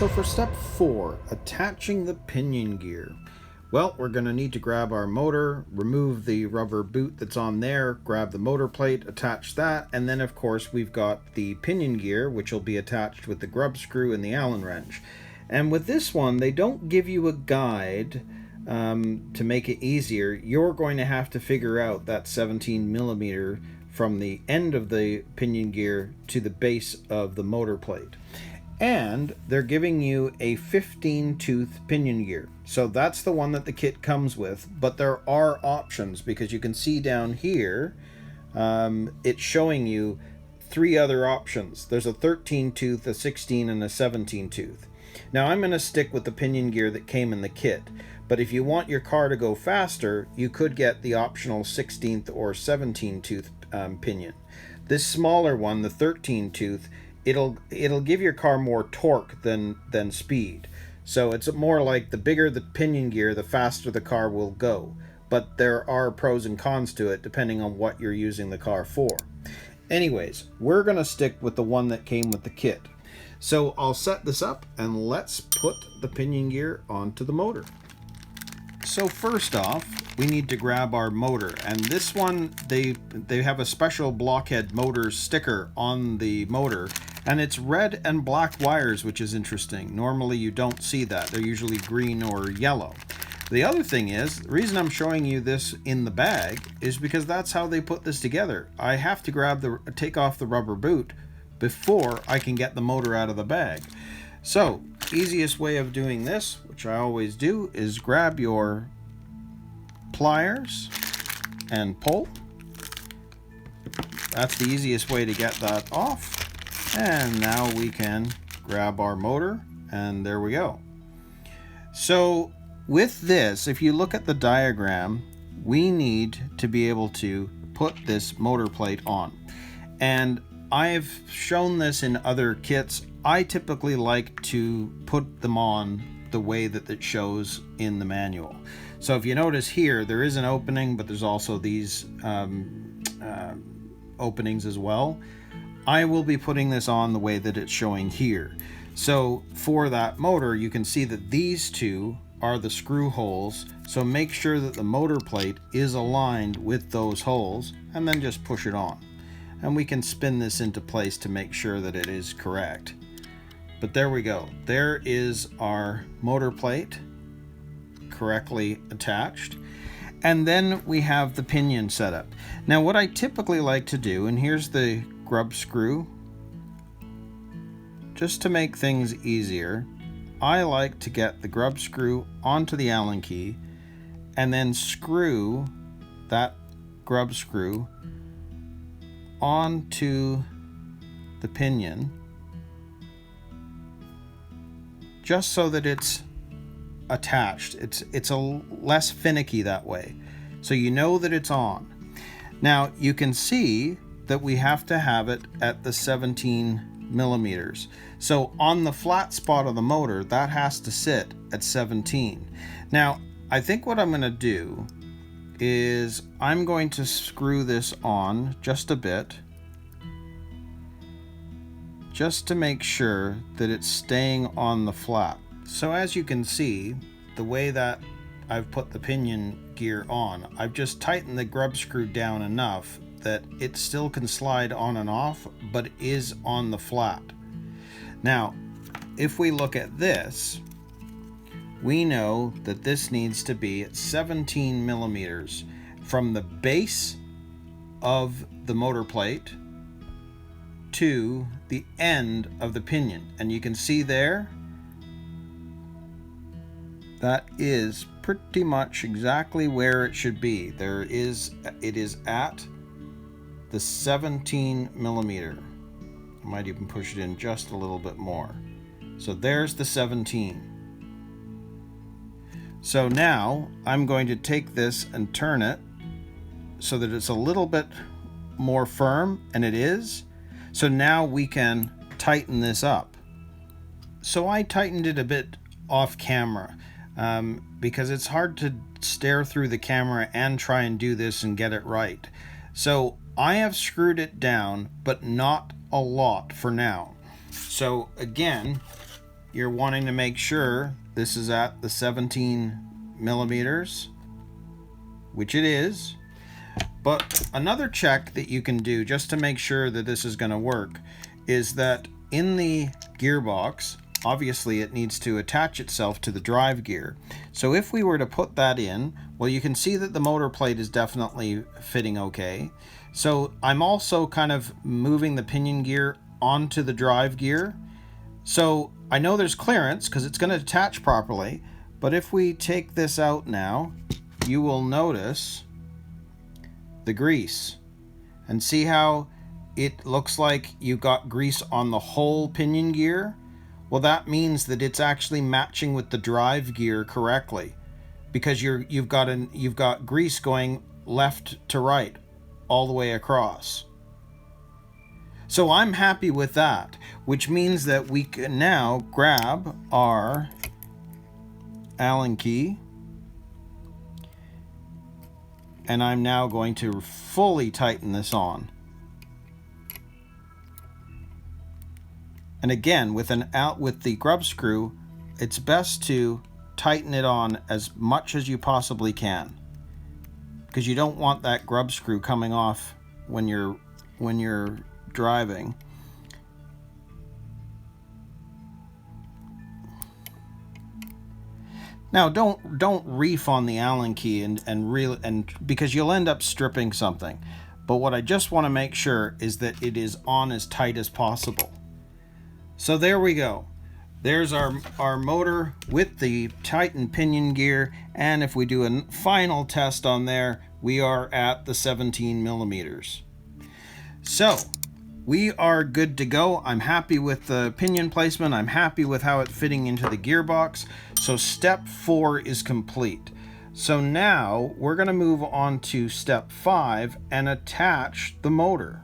So for step 4, attaching the pinion gear. Well, we're going to need to grab our motor, remove the rubber boot that's on there, grab the motor plate, attach that, and then of course we've got the pinion gear, which will be attached with the grub screw and the Allen wrench. And with this one, they don't give you a guide to make it easier. You're going to have to figure out that 17 millimeter from the end of the pinion gear to the base of the motor plate. And they're giving you a 15 tooth pinion gear. So that's the one that the kit comes with, but there are options because you can see down here, it's showing you 3 other options. There's a 13 tooth, a 16, and a 17 tooth. Now I'm going to stick with the pinion gear that came in the kit, but if you want your car to go faster, you could get the optional 16th or 17 tooth pinion. This smaller one, the 13 tooth, it'll give your car more torque than speed. So it's more like the bigger the pinion gear, the faster the car will go. But there are pros and cons to it depending on what you're using the car for. Anyways, we're going to stick with the one that came with the kit. So I'll set this up and let's put the pinion gear onto the motor. So first off, we need to grab our motor, and this one, they have a special BlockHead Motors sticker on the motor, and it's red and black wires, which is interesting. Normally you don't see that. They're usually green or yellow. The other thing is, the reason I'm showing you this in the bag is because that's how they put this together. I have to take off the rubber boot before I can get the motor out of the bag. So, easiest way of doing this, which I always do, is grab your pliers and pull. That's the easiest way to get that off. And now we can grab our motor, and there we go. So with this, if you look at the diagram, we need to be able to put this motor plate on. And I've shown this in other kits. I typically like to put them on the way that it shows in the manual. So if you notice here, there is an opening, but there's also these openings as well. I will be putting this on the way that it's showing here. So for that motor, you can see that these two are the screw holes. So make sure that the motor plate is aligned with those holes and then just push it on. And we can spin this into place to make sure that it is correct. But there we go. There is our motor plate correctly attached. And then we have the pinion setup. Now what I typically like to do, and here's the grub screw, just to make things easier, I like to get the grub screw onto the Allen key and then screw that grub screw onto the pinion, just so that it's attached. It's a less finicky that way, so you know that it's on. Now you can see that we have to have it at the 17 millimeters. So on the flat spot of the motor, that has to sit at 17. Now I think what I'm going to do is I'm going to screw this on just a bit, just to make sure that it's staying on the flat. So as you can see, the way that I've put the pinion gear on, I've just tightened the grub screw down enough that it still can slide on and off, but is on the flat. Now, if we look at this, we know that this needs to be at 17 millimeters from the base of the motor plate to the end of the pinion. And you can see there, that is pretty much exactly where it should be. It is at the 17 millimeter. I might even push it in just a little bit more. So there's the 17. So now I'm going to take this and turn it so that it's a little bit more firm, and it is. So now we can tighten this up. So I tightened it a bit off camera because it's hard to stare through the camera and try and do this and get it right. So I have screwed it down, but not a lot for now. So again, you're wanting to make sure this is at the 17 millimeters, which it is. But another check that you can do just to make sure that this is going to work is that in the gearbox, obviously it needs to attach itself to the drive gear. So if we were to put that in, well, you can see that the motor plate is definitely fitting okay. So I'm also kind of moving the pinion gear onto the drive gear. So I know there's clearance because it's going to attach properly, but if we take this out now, you will notice the grease. And see how it looks like you got grease on the whole pinion gear? Well, that means that it's actually matching with the drive gear correctly, because you've got grease going left to right all the way across. So I'm happy with that, which means that we can now grab our Allen key, and I'm now going to fully tighten this on. And again, with the grub screw, it's best to tighten it on as much as you possibly can, because you don't want that grub screw coming off when you're driving. Now don't reef on the Allen key and because you'll end up stripping something. But what I just want to make sure is that it is on as tight as possible. So there we go. There's our motor with the tightened pinion gear, and if we do a final test on there, we are at the 17 millimeters. So we are good to go. I'm happy with the pinion placement. I'm happy with how it's fitting into the gearbox. So step 4 is complete. So now we're going to move on to step 5 and attach the motor.